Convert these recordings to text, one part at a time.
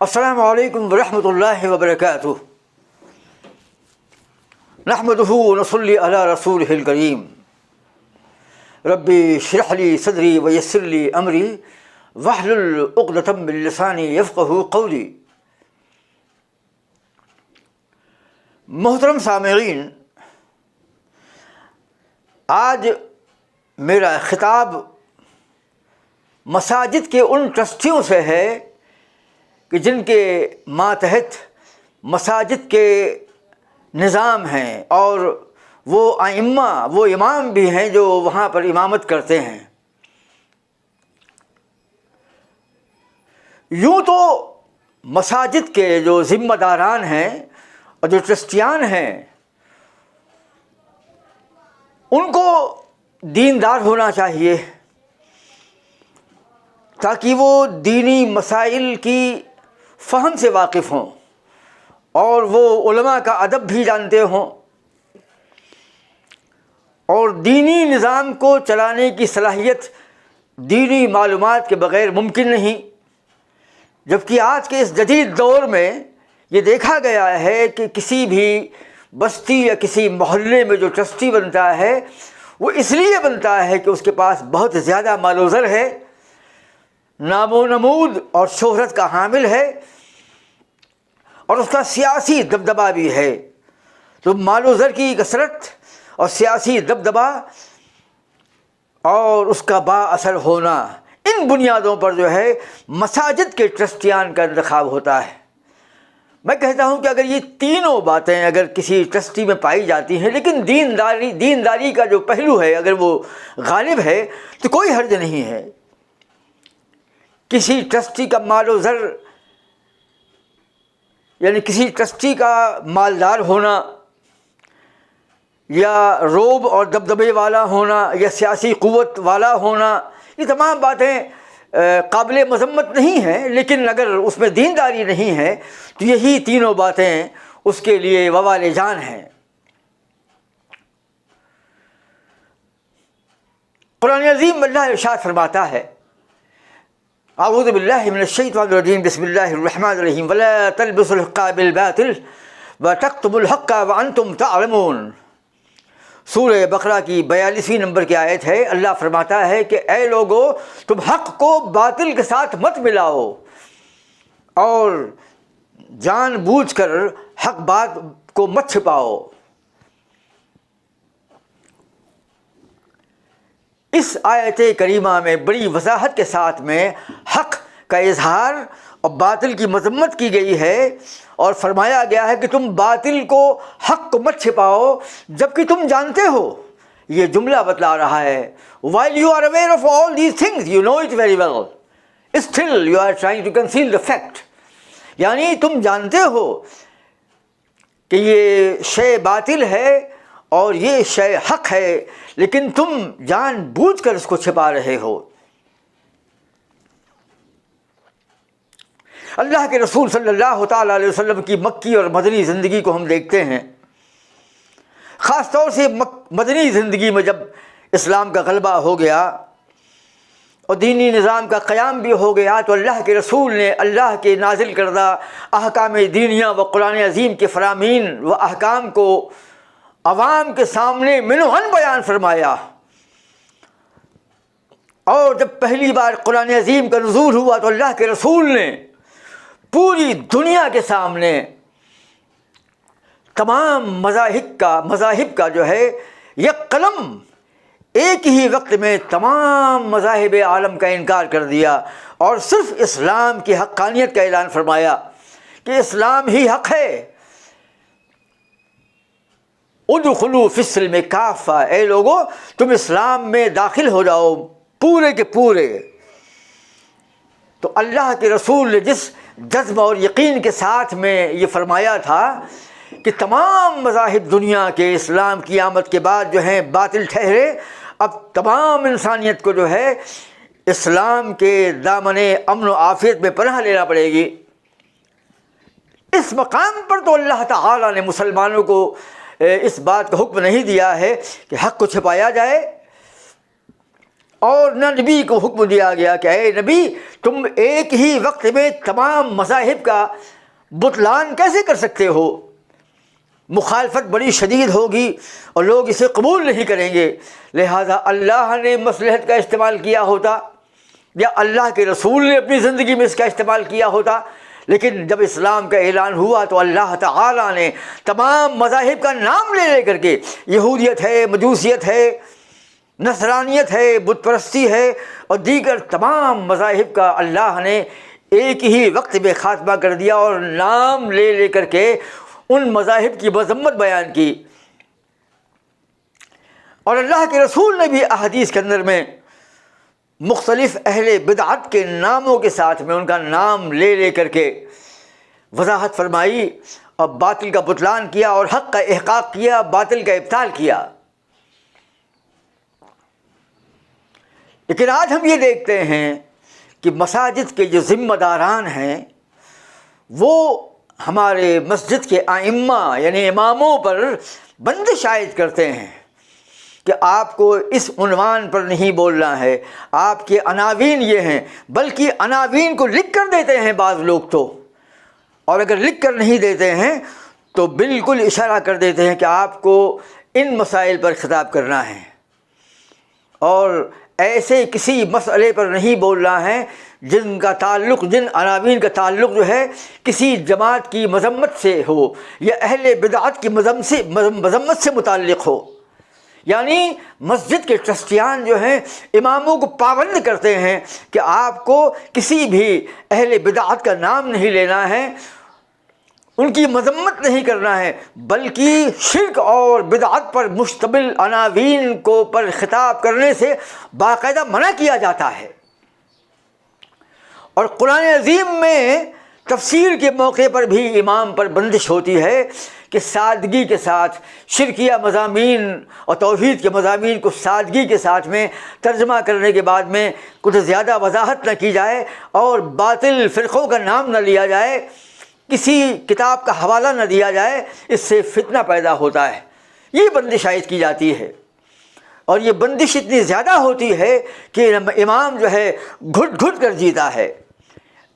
السلام علیکم ورحمۃ اللہ وبرکاتہ۔ نحمدہ ونصلی علی رسولہ الکریم۔ ربی اشرح لی صدری ویسر لی امری واحلل عقدۃ من لسانی یفقہوا قولی۔ محترم سامعین، آج میرا خطاب مساجد کے ان ٹرسٹیوں سے ہے کہ جن کے ماتحت مساجد کے نظام ہیں اور وہ ائمہ، وہ امام بھی ہیں جو وہاں پر امامت کرتے ہیں۔ یوں تو مساجد کے جو ذمہ داران ہیں اور جو ٹرسٹیان ہیں ان کو دیندار ہونا چاہیے تاکہ وہ دینی مسائل کی فہم سے واقف ہوں اور وہ علماء کا ادب بھی جانتے ہوں، اور دینی نظام کو چلانے کی صلاحیت دینی معلومات کے بغیر ممکن نہیں۔ جبکہ آج کے اس جدید دور میں یہ دیکھا گیا ہے کہ کسی بھی بستی یا کسی محلے میں جو ٹرسٹی بنتا ہے وہ اس لیے بنتا ہے کہ اس کے پاس بہت زیادہ مال و زر ہے، نام و نمود اور شہرت کا حامل ہے، اور اس کا سیاسی دبدبہ بھی ہے۔ تو مال و زر کی کثرت اور سیاسی دبدبہ اور اس کا با اثر ہونا، ان بنیادوں پر جو ہے مساجد کے ٹرسٹیان کا انتخاب ہوتا ہے۔ میں کہتا ہوں کہ اگر یہ تینوں باتیں اگر کسی ٹرسٹی میں پائی جاتی ہیں، لیکن دینداری کا جو پہلو ہے اگر وہ غالب ہے تو کوئی حرج نہیں ہے۔ کسی ٹرسٹی کا مال و زر، یعنی کسی ٹرسٹی کا مالدار ہونا یا روب اور دبدبے والا ہونا یا سیاسی قوت والا ہونا، یہ تمام باتیں قابل مذمت نہیں ہیں، لیکن اگر اس میں دینداری نہیں ہے تو یہی تینوں باتیں اس کے لیے وبال جان ہیں۔ قرآن عظیم میں اللہ ارشاد فرماتا ہے، اعوذ باللہ من الشیطان الرجیم، بسم اللہ الرحمن الرحیم، ولا تلبسوا الحق بالباطل وتکتموا الحق وانتم تعلمون۔ سورہ بقرہ کی 42ویں نمبر کی آیت ہے۔ اللہ فرماتا ہے کہ اے لوگو، تم حق کو باطل کے ساتھ مت ملاؤ اور جان بوجھ کر حق بات کو مت چھپاؤ۔ اس آیت کریمہ میں بڑی وضاحت کے ساتھ میں حق کا اظہار اور باطل کی مذمت کی گئی ہے، اور فرمایا گیا ہے کہ تم باطل کو، حق کو مت چھپاؤ جبکہ تم جانتے ہو۔ یہ جملہ بتلا رہا ہے while you are aware of all these things, you know it very well, still you are trying to conceal the fact۔ یعنی تم جانتے ہو کہ یہ شے باطل ہے اور یہ شے حق ہے، لیکن تم جان بوجھ کر اس کو چھپا رہے ہو۔ اللہ کے رسول صلی اللہ تعالیٰ علیہ وسلم کی مکی اور مدنی زندگی کو ہم دیکھتے ہیں، خاص طور سے مدنی زندگی میں جب اسلام کا غلبہ ہو گیا اور دینی نظام کا قیام بھی ہو گیا، تو اللہ کے رسول نے اللہ کے نازل کردہ احکام دینیہ و قرآن عظیم کے فرامین و احکام کو عوام کے سامنے منعن بیان فرمایا۔ اور جب پہلی بار قرآن عظیم کا نزول ہوا تو اللہ کے رسول نے پوری دنیا کے سامنے تمام مذاہب کا جو ہے یک قلم ایک ہی وقت میں تمام مذاہب عالم کا انکار کر دیا، اور صرف اسلام کی حقانیت کا اعلان فرمایا کہ اسلام ہی حق ہے۔ ادخلوا فی السلم کافہ، اے لوگو تم اسلام میں داخل ہو جاؤ پورے کے پورے۔ تو اللہ کے رسول نے جس جذب اور یقین کے ساتھ میں یہ فرمایا تھا کہ تمام مذاہب دنیا کے اسلام کی آمد کے بعد جو ہیں باطل ٹھہرے، اب تمام انسانیت کو جو ہے اسلام کے دامن امن و عافیت میں پناہ لینا پڑے گی۔ اس مقام پر تو اللہ تعالیٰ نے مسلمانوں کو اس بات کا حکم نہیں دیا ہے کہ حق کو چھپایا جائے، اور نہ نبی کو حکم دیا گیا کہ اے نبی تم ایک ہی وقت میں تمام مذاہب کا بطلان کیسے کر سکتے ہو؟ مخالفت بڑی شدید ہوگی اور لوگ اسے قبول نہیں کریں گے، لہذا اللہ نے مصلحت کا استعمال کیا ہوتا یا اللہ کے رسول نے اپنی زندگی میں اس کا استعمال کیا ہوتا، لیکن جب اسلام کا اعلان ہوا تو اللہ تعالیٰ نے تمام مذاہب کا نام لے لے کر کے، یہودیت ہے، مجوسیت ہے، نصرانیت ہے، بت پرستی ہے اور دیگر تمام مذاہب کا اللہ نے ایک ہی وقت میں خاتمہ کر دیا اور نام لے لے کر کے ان مذاہب کی مذمت بیان کی۔ اور اللہ کے رسول نے بھی احادیث کے اندر میں مختلف اہل بدعت کے ناموں کے ساتھ میں ان کا نام لے لے کر کے وضاحت فرمائی اور باطل کا بطلان کیا اور حق کا احقاق کیا، باطل کا ابطال کیا۔ لیکن آج ہم یہ دیکھتے ہیں کہ مساجد کے جو ذمہ داران ہیں وہ ہمارے مسجد کے ائمہ یعنی اماموں پر بندش عائد کرتے ہیں کہ آپ کو اس عنوان پر نہیں بولنا ہے، آپ کے عناوین یہ ہیں، بلکہ عناوین کو لکھ کر دیتے ہیں بعض لوگ تو، اور اگر لکھ کر نہیں دیتے ہیں تو بالکل اشارہ کر دیتے ہیں کہ آپ کو ان مسائل پر خطاب کرنا ہے اور ایسے کسی مسئلے پر نہیں بولنا ہے جن کا تعلق، جن عناوین کا تعلق جو ہے کسی جماعت کی مذمت سے ہو یا اہل بدعت کی مذمت سے متعلق ہو۔ یعنی مسجد کے ٹرسٹیان جو ہیں اماموں کو پابند کرتے ہیں کہ آپ کو کسی بھی اہل بدعت کا نام نہیں لینا ہے، ان کی مذمت نہیں کرنا ہے، بلکہ شرک اور بدعت پر مشتمل عناوین کو پر خطاب کرنے سے باقاعدہ منع کیا جاتا ہے۔ اور قرآن عظیم میں تفسیر کے موقع پر بھی امام پر بندش ہوتی ہے کہ سادگی کے ساتھ شرکیہ مضامین اور توحید کے مضامین کو سادگی کے ساتھ میں ترجمہ کرنے کے بعد میں کچھ زیادہ وضاحت نہ کی جائے اور باطل فرقوں کا نام نہ لیا جائے، کسی کتاب کا حوالہ نہ دیا جائے، اس سے فتنہ پیدا ہوتا ہے۔ یہ بندش عائد کی جاتی ہے اور یہ بندش اتنی زیادہ ہوتی ہے کہ امام جو ہے گھٹ گھٹ کر جیتا ہے۔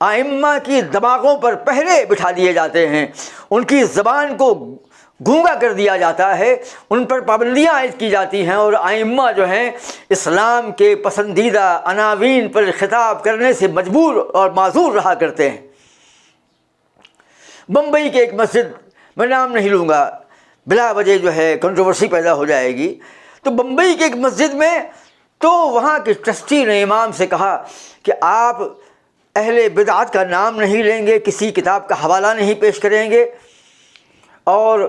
ائمہ کی دماغوں پر پہرے بٹھا دیے جاتے ہیں، ان کی زبان کو گونگا کر دیا جاتا ہے، ان پر پابندیاں عائد کی جاتی ہیں اور ائمہ جو ہیں اسلام کے پسندیدہ عناوین پر خطاب کرنے سے مجبور اور معذور رہا کرتے ہیں۔ بمبئی کے ایک مسجد، میں نام نہیں لوں گا بلا وجہ جو ہے کنٹروورسی پیدا ہو جائے گی، تو بمبئی کی ایک مسجد میں تو وہاں کے ٹرسٹی نے امام سے کہا کہ آپ اہل بدعت کا نام نہیں لیں گے، کسی کتاب کا حوالہ نہیں پیش کریں گے اور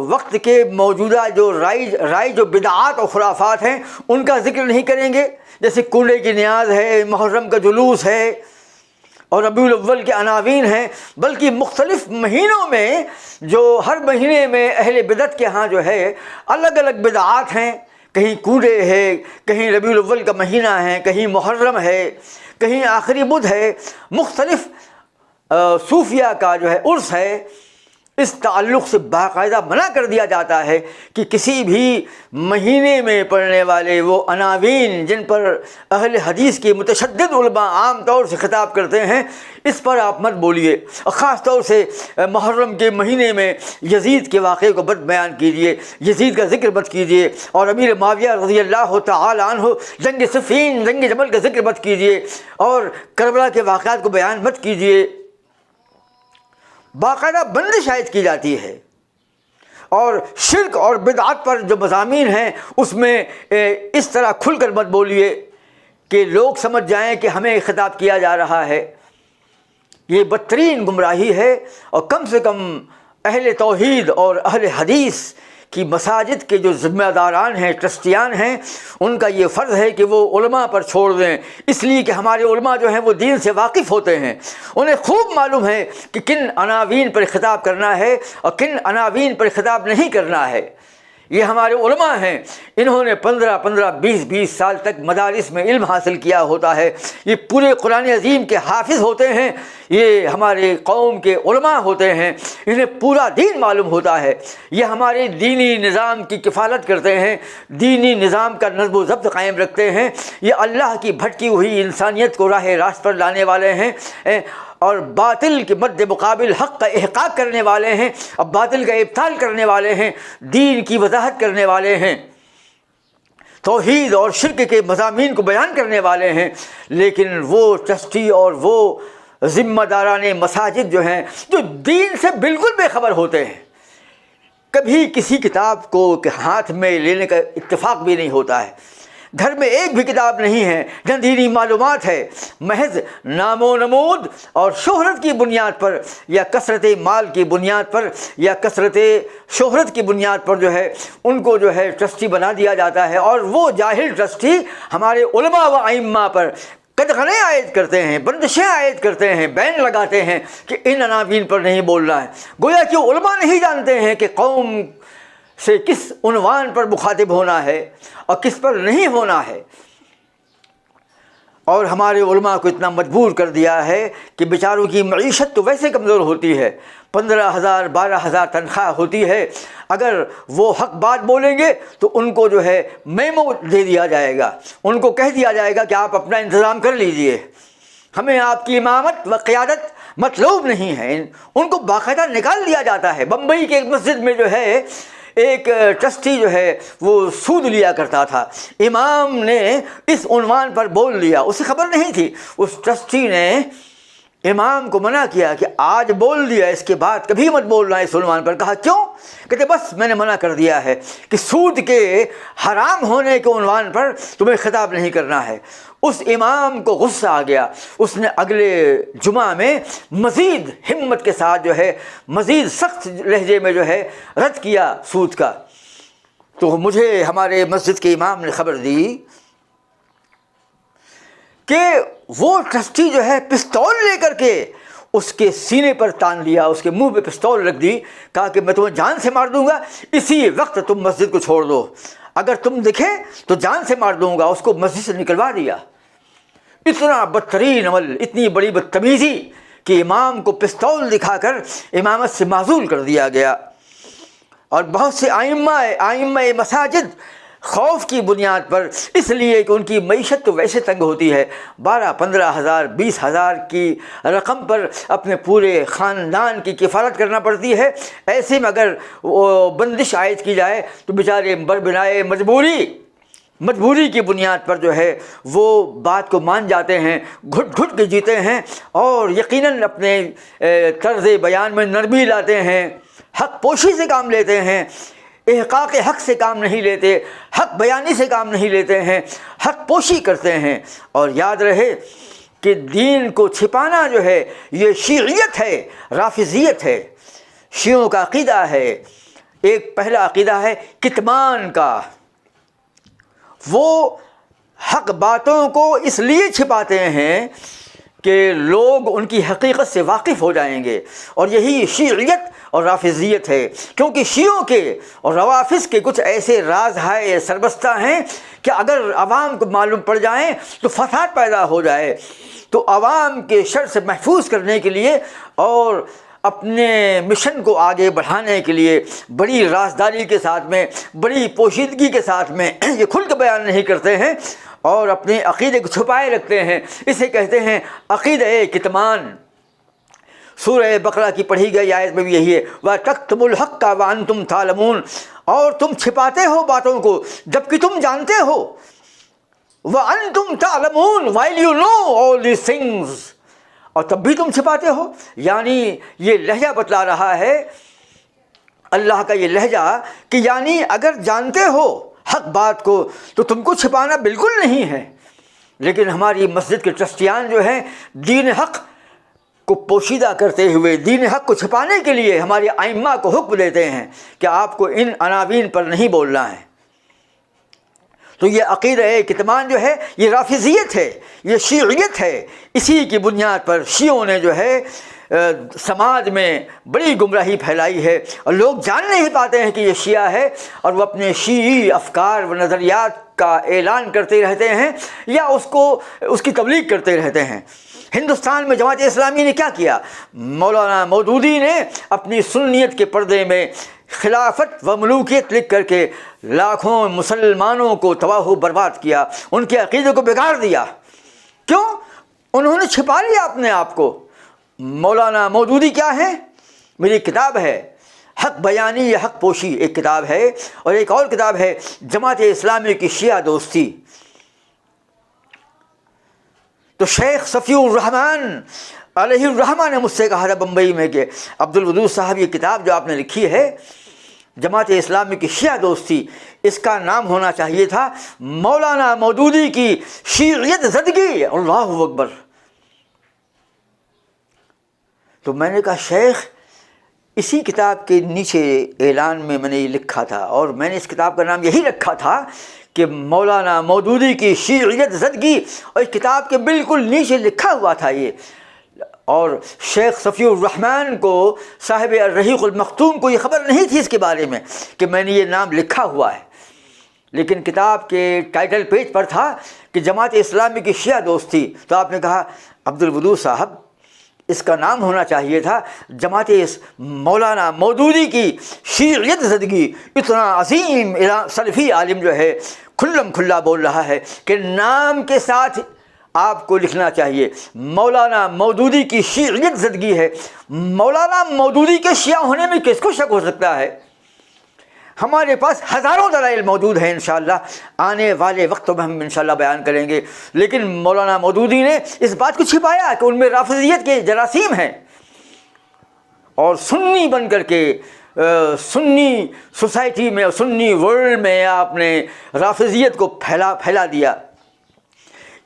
وقت کے موجودہ جو رائج جو بدعات اور خرافات ہیں ان کا ذکر نہیں کریں گے، جیسے کنڈے کی نیاز ہے، محرم کا جلوس ہے اور ربیع الاول کے عناوین ہیں، بلکہ مختلف مہینوں میں جو ہر مہینے میں اہل بدعت کے ہاں جو ہے الگ الگ بدعات ہیں، کہیں کنڈے ہے، کہیں ربیع الاول کا مہینہ ہے، کہیں محرم ہے، کہیں آخری بدھ ہے، مختلف صوفیہ کا جو ہے عرس ہے، اس تعلق سے باقاعدہ منع کر دیا جاتا ہے کہ کسی بھی مہینے میں پڑھنے والے وہ عناوین جن پر اہل حدیث کے متشدد علماء عام طور سے خطاب کرتے ہیں اس پر آپ مت بولیے، اور خاص طور سے محرم کے مہینے میں یزید کے واقعے کو مت بیان کیجیے، یزید کا ذکر مت کیجیے، اور امیر معاویہ رضی اللہ تعالی عنہ جنگ صفین، جنگ جمل کا ذکر مت کیجیے، اور کربلا کے واقعات کو بیان مت کیجیے۔ باقاعدہ بندش عائد کی جاتی ہے اور شرک اور بدعت پر جو مضامین ہیں اس میں اس طرح کھل کر مت بولیے کہ لوگ سمجھ جائیں کہ ہمیں خطاب کیا جا رہا ہے۔ یہ بدترین گمراہی ہے، اور کم سے کم اہل توحید اور اہل حدیث کی مساجد کے جو ذمہ داران ہیں، ٹرسٹیان ہیں، ان کا یہ فرض ہے کہ وہ علماء پر چھوڑ دیں، اس لیے کہ ہمارے علماء جو ہیں وہ دین سے واقف ہوتے ہیں، انہیں خوب معلوم ہے کہ کن عناوین پر خطاب کرنا ہے اور کن عناوین پر خطاب نہیں کرنا ہے۔ یہ ہمارے علماء ہیں، انہوں نے 15-20 سال تک مدارس میں علم حاصل کیا ہوتا ہے، یہ پورے قرآن عظیم کے حافظ ہوتے ہیں، یہ ہمارے قوم کے علماء ہوتے ہیں، انہیں پورا دین معلوم ہوتا ہے، یہ ہمارے دینی نظام کی کفالت کرتے ہیں، دینی نظام کا نظم و ضبط قائم رکھتے ہیں، یہ اللہ کی بھٹکی ہوئی انسانیت کو راہ راست پر لانے والے ہیں اور باطل کے مد مقابل حق کا احقاق کرنے والے ہیں، اور باطل کا ابطال کرنے والے ہیں، دین کی وضاحت کرنے والے ہیں، توحید اور شرک کے مضامین کو بیان کرنے والے ہیں۔ لیکن وہ ٹرسٹی اور وہ ذمہ داران مساجد جو ہیں، جو دین سے بالکل بے خبر ہوتے ہیں، کبھی کسی کتاب کو ہاتھ میں لینے کا اتفاق بھی نہیں ہوتا ہے، گھر میں ایک بھی کتاب نہیں ہے، نہ دینی معلومات ہے، محض نام و نمود اور شہرت کی بنیاد پر یا کثرت مال کی بنیاد پر یا کثرت شہرت کی بنیاد پر جو ہے ان کو جو ہے ٹرسٹی بنا دیا جاتا ہے، اور وہ جاہل ٹرسٹی ہمارے علماء و ائمہ پر قدغنیں عائد کرتے ہیں، بندشیں عائد کرتے ہیں، بین لگاتے ہیں کہ ان عناوین پر نہیں بولنا ہے، گویا کہ علماء نہیں جانتے ہیں کہ قوم سے کس عنوان پر مخاطب ہونا ہے اور کس پر نہیں ہونا ہے۔ اور ہمارے علماء کو اتنا مجبور کر دیا ہے کہ بیچاروں کی معیشت تو ویسے کمزور ہوتی ہے، 15,000 12,000 تنخواہ ہوتی ہے، اگر وہ حق بات بولیں گے تو ان کو جو ہے میمو دے دیا جائے گا، ان کو کہہ دیا جائے گا کہ آپ اپنا انتظام کر لیجئے، ہمیں آپ کی امامت و قیادت مطلوب نہیں ہے۔ ان کو باقاعدہ نکال دیا جاتا ہے۔ بمبئی کے ایک مسجد میں جو ہے ایک ٹرسٹی جو ہے وہ سود لیا کرتا تھا، امام نے اس عنوان پر بول لیا، اسے خبر نہیں تھی، اس ٹرسٹی نے امام کو منع کیا کہ آج بول دیا، اس کے بعد کبھی مت بولنا اس عنوان پر۔ کہا کیوں؟ کہتے بس میں نے منع کر دیا ہے کہ سود کے حرام ہونے کے عنوان پر تمہیں خطاب نہیں کرنا ہے۔ اس امام کو غصہ آ گیا، اس نے اگلے جمعہ میں مزید ہمت کے ساتھ جو ہے مزید سخت لہجے میں جو ہے رد کیا سود کا۔ تو مجھے ہمارے مسجد کے امام نے خبر دی کہ وہ ٹرسٹی جو ہے پستول لے کر کے اس کے سینے پر تان لیا، اس کے منہ پہ پستول رکھ دی، کہا کہ میں تمہیں جان سے مار دوں گا، اسی وقت تم مسجد کو چھوڑ دو، اگر تم دکھے تو جان سے مار دوں گا۔ اس کو مسجد سے نکلوا دیا۔ اتنا بدترین عمل، اتنی بڑی بدتمیزی کہ امام کو پستول دکھا کر امامت سے معزول کر دیا گیا۔ اور بہت سے ائمہ مساجد خوف کی بنیاد پر، اس لیے کہ ان کی معیشت تو ویسے تنگ ہوتی ہے، 12-15,000 20,000 کی رقم پر اپنے پورے خاندان کی کفالت کرنا پڑتی ہے، ایسے میں اگر وہ بندش عائد کی جائے تو بیچارے بربنائے مجبوری کی بنیاد پر جو ہے وہ بات کو مان جاتے ہیں، گھٹ گھٹ کے جیتے ہیں، اور یقیناً اپنے طرز بیان میں نرمی لاتے ہیں، حق پوشی سے کام لیتے ہیں، احقاق حق سے کام نہیں لیتے، حق بیانی سے کام نہیں لیتے ہیں، حق پوشی کرتے ہیں۔ اور یاد رہے کہ دین کو چھپانا جو ہے یہ شیعیت ہے، رافضیت ہے، شیعوں کا عقیدہ ہے۔ ایک پہلا عقیدہ ہے کتمان کا، وہ حق باتوں کو اس لیے چھپاتے ہیں کہ لوگ ان کی حقیقت سے واقف ہو جائیں گے، اور یہی شیعیت اور رافضیت ہے، کیونکہ شیعوں کے اور روافظ کے کچھ ایسے راز ہے سربستہ ہیں کہ اگر عوام کو معلوم پڑ جائیں تو فساد پیدا ہو جائے، تو عوام کے شر سے محفوظ کرنے کے لیے اور اپنے مشن کو آگے بڑھانے کے لیے بڑی رازداری کے ساتھ میں، بڑی پوشیدگی کے ساتھ میں یہ کھل کے بیان نہیں کرتے ہیں اور اپنے عقیدے کو چھپائے رکھتے ہیں۔ اسے کہتے ہیں عقیدہ کتمان۔ سورہ بقرہ کی پڑھی گئی آیت میں بھی یہی ہے، وَتَكْتُمُوا الْحَقَّ وَأَنْتُمْ تَعْلَمُونَ، اور تم چھپاتے ہو باتوں کو جبکہ تم جانتے ہو، وَأَنْتُمْ تَعْلَمُونَ while you know all these things، اور تب بھی تم چھپاتے ہو۔ یعنی یہ لہجہ بتلا رہا ہے اللہ کا، یہ لہجہ کہ یعنی اگر جانتے ہو حق بات کو تو تم کو چھپانا بالکل نہیں ہے۔ لیکن ہماری مسجد کے ٹرسٹیان جو ہیں دین حق کو پوشیدہ کرتے ہوئے، دین حق کو چھپانے کے لیے ہمارے ائمہ کو حکم دیتے ہیں کہ آپ کو ان عناوین پر نہیں بولنا ہے۔ تو یہ عقیدہ کتمان جو ہے یہ رافضیت ہے، یہ شیعیت ہے۔ اسی کی بنیاد پر شیعوں نے جو ہے سماج میں بڑی گمراہی پھیلائی ہے، اور لوگ جان نہیں پاتے ہیں کہ یہ شیعہ ہے، اور وہ اپنے شیعی افکار و نظریات کا اعلان کرتے رہتے ہیں یا اس کی تبلیغ کرتے رہتے ہیں۔ ہندوستان میں جماعت اسلامی نے کیا کیا؟ مولانا مودودی نے اپنی سنیت کے پردے میں خلافت و ملوکیت لکھ کر کے لاکھوں مسلمانوں کو تباہ و برباد کیا، ان کے عقیدے کو بگاڑ دیا۔ کیوں؟ انہوں نے چھپا لیا اپنے آپ کو۔ مولانا مودودی کیا ہے؟ میری کتاب ہے حق بیانی یا حق پوشی، ایک کتاب ہے، اور ایک اور کتاب ہے جماعت اسلامی کی شیعہ دوستی۔ تو شیخ صفی الرحمن علیہ الرحمہ نے مجھ سے کہا تھا بمبئی میں کہ عبدالودود صاحب، یہ کتاب جو آپ نے لکھی ہے جماعت اسلامی کی شیعہ دوستی، اس کا نام ہونا چاہیے تھا مولانا مودودی کی شیعیت زدگی۔ اللہ اکبر۔ تو میں نے کہا شیخ، اسی کتاب کے نیچے اعلان میں نے یہ لکھا تھا، اور میں نے اس کتاب کا نام یہی رکھا تھا کہ مولانا مودودی کی شیعیت زدگی، اور اس کتاب کے بالکل نیچے لکھا ہوا تھا یہ۔ اور شیخ صفی الرحمن کو، صاحب الرحیق المختوم کو، یہ خبر نہیں تھی اس کے بارے میں کہ میں نے یہ نام لکھا ہوا ہے، لیکن کتاب کے ٹائٹل پیج پر تھا کہ جماعت اسلامی کی شیعہ دوستی۔ تو آپ نے کہا عبدالودود صاحب، اس کا نام ہونا چاہیے تھا جماعت مولانا مودودی کی شیعیت زدگی۔ اتنا عظیم سلفی عالم جو ہے کھلم کھلا بول رہا ہے کہ نام کے ساتھ آپ کو لکھنا چاہیے مولانا مودودی کی شیعیت زدگی ہے۔ مولانا مودودی کے شیعہ ہونے میں کس کو شک ہو سکتا ہے؟ ہمارے پاس ہزاروں دلائل موجود ہیں، انشاءاللہ آنے والے وقتوں میں ہم انشاءاللہ بیان کریں گے، لیکن مولانا مودودی نے اس بات کو چھپایا کہ ان میں رافضیت کے جراثیم ہیں، اور سنی بن کر کے سنی سوسائٹی میں، سنی ورلڈ میں آپ نے رافضیت کو پھیلا دیا،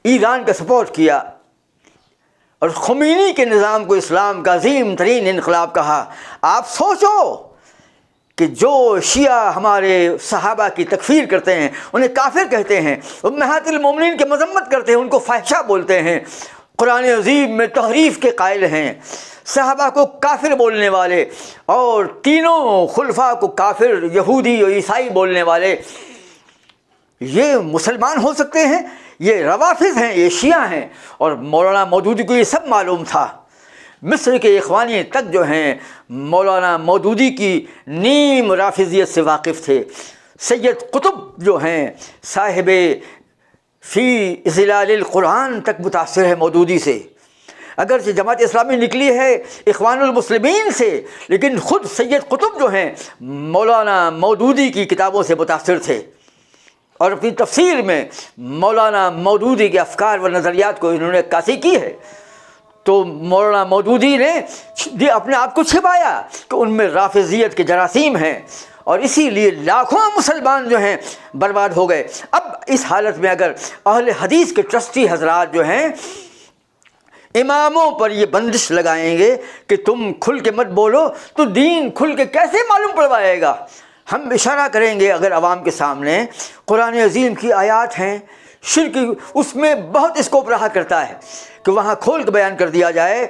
ایران کا سپورٹ کیا، اور خمینی کے نظام کو اسلام کا عظیم ترین انقلاب کہا۔ آپ سوچو کہ جو شیعہ ہمارے صحابہ کی تکفیر کرتے ہیں، انہیں کافر کہتے ہیں، امہات المومنین کی مذمت کرتے ہیں، ان کو فاحشہ بولتے ہیں، قرآن عظیم میں تحریف کے قائل ہیں، صحابہ کو کافر بولنے والے، اور تینوں خلفاء کو کافر، یہودی اور عیسائی بولنے والے، یہ مسلمان ہو سکتے ہیں؟ یہ روافض ہیں، یہ شیعہ ہیں۔ اور مولانا مودودی کو یہ سب معلوم تھا۔ مصر کے اخوانی تک جو ہیں مولانا مودودی کی نیم رافضیت سے واقف تھے۔ سید قطب جو ہیں صاحب فی ظلال القرآن تک متاثر ہے مودودی سے، اگرچہ جماعت اسلامی نکلی ہے اخوان المسلمین سے، لیکن خود سید قطب جو ہیں مولانا مودودی کی کتابوں سے متاثر تھے، اور اپنی تفسیر میں مولانا مودودی کے افکار و نظریات کو انہوں نے عکاسی کی ہے۔ تو مولانا مودودی نے اپنے آپ کو چھپایا کہ ان میں رافضیت کے جراثیم ہیں، اور اسی لیے لاکھوں مسلمان جو ہیں برباد ہو گئے۔ اب اس حالت میں اگر اہل حدیث کے ٹرسٹی حضرات جو ہیں اماموں پر یہ بندش لگائیں گے کہ تم کھل کے مت بولو، تو دین کھل کے کیسے معلوم پڑوائے گا؟ ہم اشارہ کریں گے اگر عوام کے سامنے، قرآن عظیم کی آیات ہیں، شرک اس میں بہت اسکوپ رہا کرتا ہے کہ وہاں کھول کے بیان کر دیا جائے،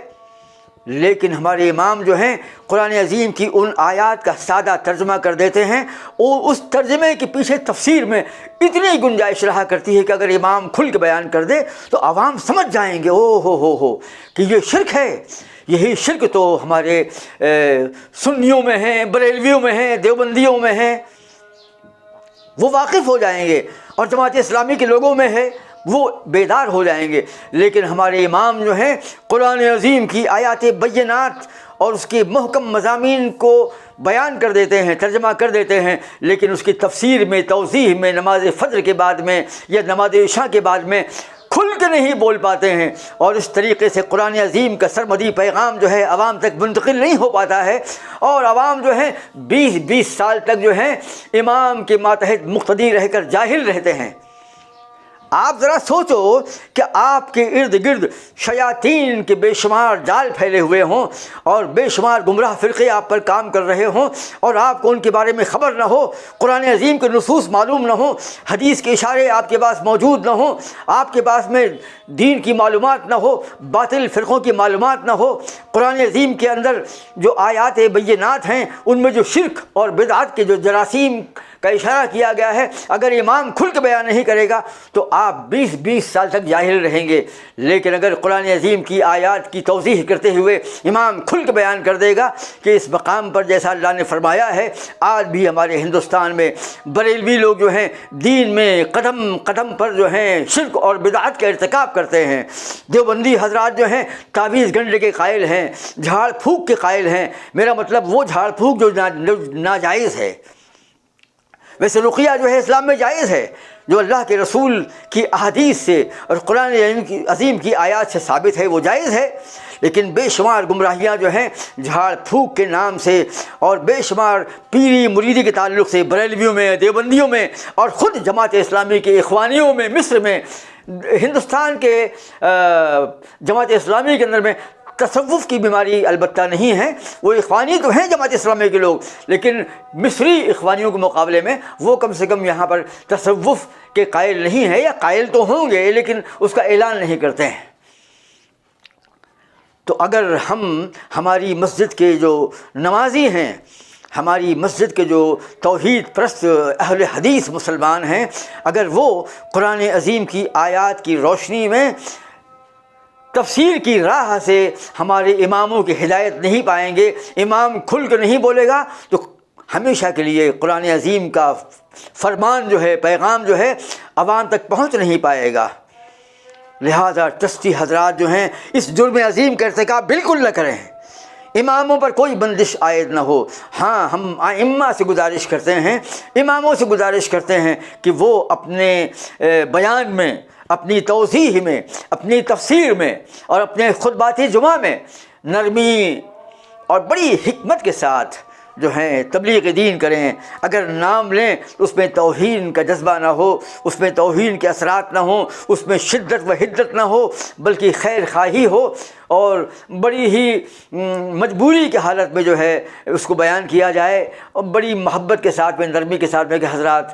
لیکن ہمارے امام جو ہیں قرآن عظیم کی ان آیات کا سادہ ترجمہ کر دیتے ہیں، اور اس ترجمے کے پیچھے تفسیر میں اتنی گنجائش رہا کرتی ہے کہ اگر امام کھل کے بیان کر دے تو عوام سمجھ جائیں گے او ہو کہ یہ شرک ہے۔ یہی شرک تو ہمارے سنیوں میں ہیں، بریلویوں میں ہیں، دیوبندیوں میں ہیں، وہ واقف ہو جائیں گے، اور جماعت اسلامی کے لوگوں میں ہے، وہ بیدار ہو جائیں گے۔ لیکن ہمارے امام جو ہیں قرآن عظیم کی آیات بینات اور اس کے محکم مضامین کو بیان کر دیتے ہیں، ترجمہ کر دیتے ہیں، لیکن اس کی تفسیر میں، توضیح میں، نماز فجر کے بعد میں یا نماز عشاء کے بعد میں کھل کے نہیں بول پاتے ہیں، اور اس طریقے سے قرآن عظیم کا سرمدی پیغام جو ہے عوام تک منتقل نہیں ہو پاتا ہے، اور عوام جو ہے 20 سال تک جو ہے امام کے ماتحت مقتدی رہ کر جاہل رہتے ہیں۔ آپ ذرا سوچو کہ آپ کے ارد گرد شیاطین کے بے شمار جال پھیلے ہوئے ہوں اور بے شمار گمراہ فرقے آپ پر کام کر رہے ہوں اور آپ کو ان کے بارے میں خبر نہ ہو، قرآن عظیم کے نصوص معلوم نہ ہوں، حدیث کے اشارے آپ کے پاس موجود نہ ہوں، آپ کے پاس میں دین کی معلومات نہ ہو، باطل فرقوں کی معلومات نہ ہو، قرآن عظیم کے اندر جو آیات بینات ہیں ان میں جو شرک اور بدعت کے جو جراثیم کا اشارہ کیا گیا ہے، اگر امام کھل کے بیان نہیں کرے گا تو آپ 20 سال تک جاہل رہیں گے، لیکن اگر قرآن عظیم کی آیات کی توضیح کرتے ہوئے امام کھل کے بیان کر دے گا کہ اس مقام پر جیسا اللہ نے فرمایا ہے، آج بھی ہمارے ہندوستان میں بریلوی لوگ جو ہیں دین میں قدم قدم پر جو ہیں شرک اور بدعت کا ارتکاب کرتے ہیں، دیوبندی حضرات جو ہیں تعویذ گنڈے کے قائل ہیں، جھاڑ پھونک کے قائل ہیں، میرا مطلب وہ جھاڑ پھونک جو ناجائز ہے۔ ویسے رقیہ جو ہے اسلام میں جائز ہے، جو اللہ کے رسول کی احادیث سے اور قرآن عظیم کی آیات سے ثابت ہے وہ جائز ہے، لیکن بے شمار گمراہیاں جو ہیں جھاڑ پھونک کے نام سے اور بے شمار پیری مریدی کے تعلق سے بریلویوں میں، دیوبندیوں میں اور خود جماعت اسلامی کے اخوانیوں میں، مصر میں، ہندوستان کے جماعت اسلامی کے اندر میں تصوف کی بیماری البتہ نہیں ہے، وہ اخوانی تو ہیں جماعت اسلامی کے لوگ، لیکن مصری اخوانیوں کے مقابلے میں وہ کم سے کم یہاں پر تصوف کے قائل نہیں ہیں، یا قائل تو ہوں گے لیکن اس کا اعلان نہیں کرتے ہیں۔ تو اگر ہماری مسجد کے جو نمازی ہیں، ہماری مسجد کے جو توحید پرست اہل حدیث مسلمان ہیں، اگر وہ قرآن عظیم کی آیات کی روشنی میں تفسیر کی راہ سے ہمارے اماموں کی ہدایت نہیں پائیں گے، امام کھل کے نہیں بولے گا، تو ہمیشہ کے لیے قرآن عظیم کا فرمان جو ہے، پیغام جو ہے عوام تک پہنچ نہیں پائے گا۔ لہذا چشتی حضرات جو ہیں اس جرم عظیم کا ارتکاب بالکل نہ کریں، اماموں پر کوئی بندش عائد نہ ہو۔ ہاں، ہم ائمہ سے گزارش کرتے ہیں، اماموں سے گزارش کرتے ہیں کہ وہ اپنے بیان میں، اپنی توضیح میں، اپنی تفسیر میں اور اپنے خطبات جمعہ میں نرمی اور بڑی حکمت کے ساتھ جو ہیں تبلیغ دین کریں۔ اگر نام لیں تو اس میں توہین کا جذبہ نہ ہو، اس میں توہین کے اثرات نہ ہوں، اس میں شدت و حدت نہ ہو، بلکہ خیر خواہی ہو اور بڑی ہی مجبوری کی حالت میں جو ہے اس کو بیان کیا جائے، اور بڑی محبت کے ساتھ میں، نرمی کے ساتھ میں کہ حضرات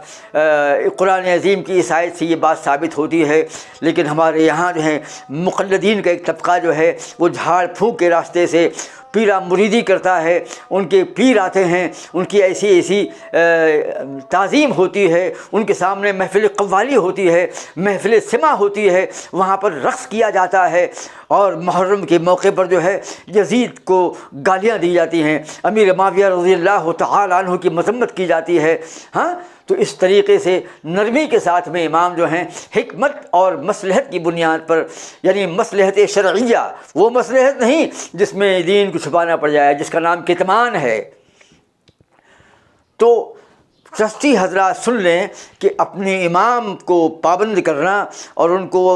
قرآن عظیم کی اس آیت سے یہ بات ثابت ہوتی ہے، لیکن ہمارے یہاں جو ہے مقلدین کا ایک طبقہ جو ہے وہ جھاڑ پھونک کے راستے سے پیرا مریدی کرتا ہے، ان کے پیر آتے ہیں، ان کی ایسی تعظیم ہوتی ہے، ان کے سامنے محفل قوالی ہوتی ہے، محفل سماع ہوتی ہے، وہاں پر رقص کیا جاتا ہے، اور محرم کے موقع پر جو ہے یزید کو گالیاں دی جاتی ہیں، امیر معاویہ رضی اللہ تعالی عنہ کی مذمت کی جاتی ہے۔ ہاں، تو اس طریقے سے نرمی کے ساتھ میں امام جو ہیں حکمت اور مصلحت کی بنیاد پر، یعنی مصلحت شرعیہ، وہ مصلحت نہیں جس میں دین کو چھپانا پڑ جائے، جس کا نام کتمان ہے۔ تو چشتی حضرات سن لیں کہ اپنے امام کو پابند کرنا اور ان کو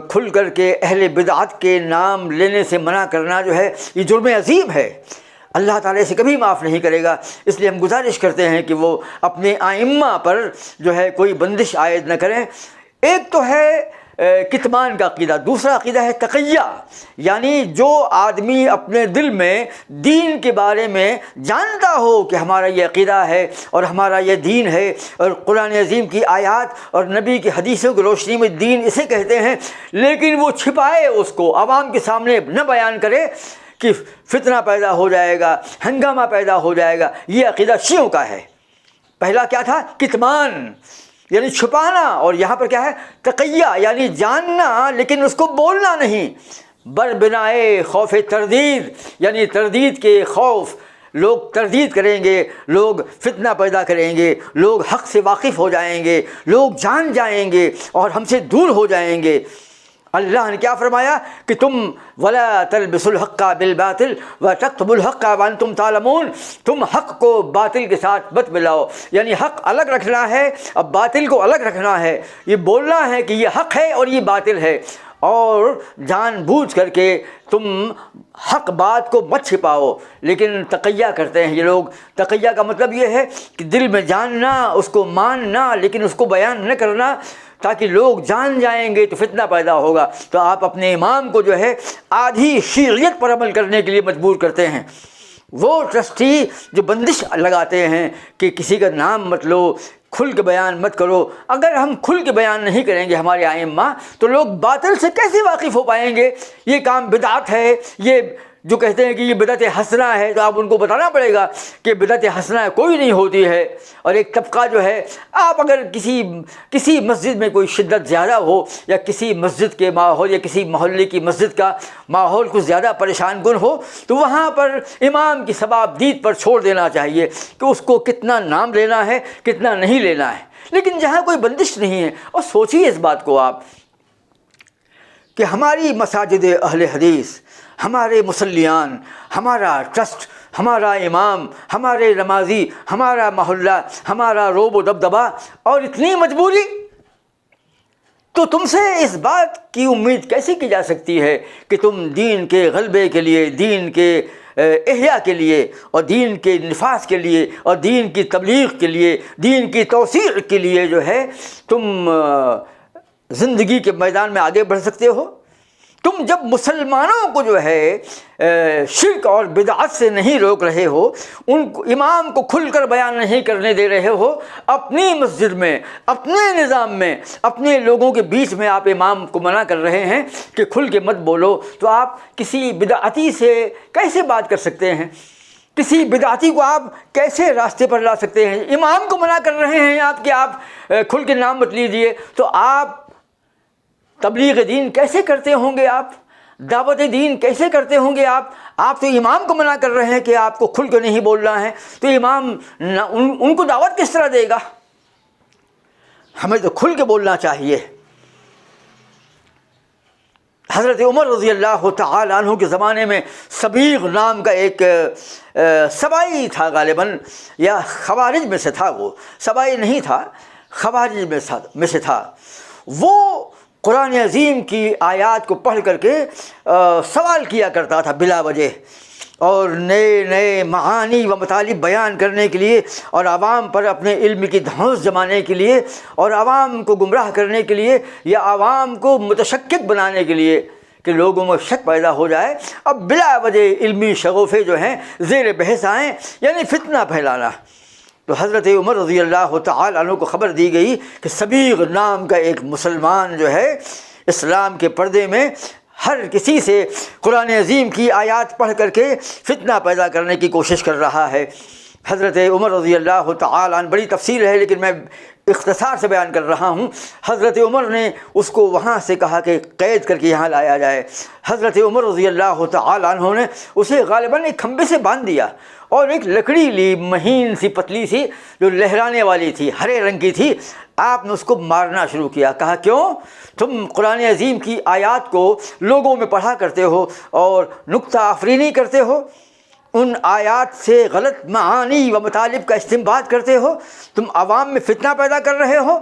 کھل کر کے اہل بدعت کے نام لینے سے منع کرنا جو ہے یہ جرم عظیم ہے، اللہ تعالیٰ سے کبھی معاف نہیں کرے گا۔ اس لیے ہم گزارش کرتے ہیں کہ وہ اپنے ائمہ پر جو ہے کوئی بندش عائد نہ کریں۔ ایک تو ہے کتمان کا عقیدہ، دوسرا عقیدہ ہے تقیہ، یعنی جو آدمی اپنے دل میں دین کے بارے میں جانتا ہو کہ ہمارا یہ عقیدہ ہے اور ہمارا یہ دین ہے اور قرآن عظیم کی آیات اور نبی کی حدیثوں کی روشنی میں دین اسے کہتے ہیں، لیکن وہ چھپائے، اس کو عوام کے سامنے نہ بیان کرے کہ فتنہ پیدا ہو جائے گا، ہنگامہ پیدا ہو جائے گا۔ یہ عقیدہ شیعوں کا ہے۔ پہلا کیا تھا؟ کتمان، یعنی چھپانا، اور یہاں پر کیا ہے؟ تقیہ، یعنی جاننا لیکن اس کو بولنا نہیں۔ بربنائے خوف تردید، یعنی تردید کے خوف، لوگ تردید کریں گے، لوگ فتنہ پیدا کریں گے، لوگ حق سے واقف ہو جائیں گے، لوگ جان جائیں گے اور ہم سے دور ہو جائیں گے۔ اللہ نے کیا فرمایا کہ تم ولا تلبسوا الحق بالباطل وتكتموا الحق وانتم تعلمون، تم حق کو باطل کے ساتھ مت ملاؤ، یعنی حق الگ رکھنا ہے، اب باطل کو الگ رکھنا ہے، یہ بولنا ہے کہ یہ حق ہے اور یہ باطل ہے، اور جان بوجھ کر کے تم حق بات کو مت چھپاؤ۔ لیکن تقیہ کرتے ہیں یہ لوگ۔ تقیہ کا مطلب یہ ہے کہ دل میں جاننا، اس کو ماننا لیکن اس کو بیان نہ کرنا۔ تاکہ لوگ جان جائیں گے تو فتنہ پیدا ہوگا، تو آپ اپنے امام کو جو ہے آدھی شیعیت پر عمل کرنے کے لیے مجبور کرتے ہیں۔ وہ ٹرسٹی جو بندش لگاتے ہیں کہ کسی کا نام مت لو، کھل کے بیان مت کرو، اگر ہم کھل کے بیان نہیں کریں گے ہمارے ائمہ تو لوگ باطل سے کیسے واقف ہو پائیں گے؟ یہ کام بدعت ہے، یہ جو کہتے ہیں کہ یہ بدعت حسنہ ہے، تو آپ ان کو بتانا پڑے گا کہ بدعت حسنہ کوئی نہیں ہوتی ہے۔ اور ایک طبقہ جو ہے، آپ اگر کسی مسجد میں کوئی شدت زیادہ ہو، یا کسی مسجد کے ماحول یا کسی محلے کی مسجد کا ماحول کچھ زیادہ پریشان کن ہو، تو وہاں پر امام کی ثواب دید پر چھوڑ دینا چاہیے کہ اس کو کتنا نام لینا ہے، کتنا نہیں لینا ہے۔ لیکن جہاں کوئی بندش نہیں ہے، اور سوچیے اس بات کو آپ کہ ہماری مساجد اہل حدیث، ہمارے مصلیان، ہمارا ٹرسٹ، ہمارا امام، ہمارے نمازی، ہمارا محلہ، ہمارا روب و دبدبہ، اور اتنی مجبوری، تو تم سے اس بات کی امید کیسے کی جا سکتی ہے کہ تم دین کے غلبے کے لیے، دین کے احیاء کے لیے، اور دین کے نفاذ کے لیے، اور دین کی تبلیغ کے لیے، دین کی توسیع کے لیے جو ہے تم زندگی کے میدان میں آگے بڑھ سکتے ہو؟ تم جب مسلمانوں کو جو ہے شرک اور بدعت سے نہیں روک رہے ہو، ان کو امام کو کھل کر بیان نہیں کرنے دے رہے ہو، اپنی مسجد میں، اپنے نظام میں، اپنے لوگوں کے بیچ میں آپ امام کو منع کر رہے ہیں کہ کھل کے مت بولو، تو آپ کسی بدعتی سے کیسے بات کر سکتے ہیں؟ کسی بدعتی کو آپ کیسے راستے پر لا سکتے ہیں؟ امام کو منع کر رہے ہیں آپ کہ آپ کھل کے نام مت لیجیے، تو آپ تبلیغ دین کیسے کرتے ہوں گے؟ آپ دعوت دین کیسے کرتے ہوں گے؟ آپ تو امام کو منع کر رہے ہیں کہ آپ کو کھل کے نہیں بولنا ہے، تو امام ان کو دعوت کس طرح دے گا؟ ہمیں تو کھل کے بولنا چاہیے۔ حضرت عمر رضی اللہ تعالی عنہ کے زمانے میں صبیغ نام کا ایک سبائی تھا، غالباً یا خوارج میں سے تھا، وہ سبائی نہیں تھا، خوارج میں سے تھا۔ وہ قرآن عظیم کی آیات کو پڑھ کر کے سوال کیا کرتا تھا بلا وجہ، اور نئے نئے معانی و مطالب بیان کرنے کے لیے، اور عوام پر اپنے علم کی دھونس جمانے کے لیے، اور عوام کو گمراہ کرنے کے لیے، یا عوام کو متشکک بنانے کے لیے کہ لوگوں میں شک پیدا ہو جائے، اب بلا وجہ علمی شغوفے جو ہیں زیر بحث آئیں، یعنی فتنہ پھیلانا۔ تو حضرت عمر رضی اللہ تعالی عنہ کو خبر دی گئی کہ صبیغ نام کا ایک مسلمان جو ہے اسلام کے پردے میں ہر کسی سے قرآن عظیم کی آیات پڑھ کر کے فتنہ پیدا کرنے کی کوشش کر رہا ہے۔ حضرت عمر رضی اللہ تعالی عنہ، بڑی تفصیل ہے لیکن میں اختصار سے بیان کر رہا ہوں، حضرت عمر نے اس کو وہاں سے کہا کہ قید کر کے یہاں لایا جائے۔ حضرت عمر رضی اللہ تعالی عنہ نے اسے غالباً ایک کھمبے سے باندھ دیا، اور ایک لکڑی لی، مہین سی پتلی سی، جو لہرانے والی تھی، ہرے رنگ کی تھی، آپ نے اس کو مارنا شروع کیا۔ کہا کیوں؟ تم قرآن عظیم کی آیات کو لوگوں میں پڑھا کرتے ہو اور نکتہ آفرینی کرتے ہو، ان آیات سے غلط معانی و مطالب کا استنباط کرتے ہو، تم عوام میں فتنہ پیدا کر رہے ہو،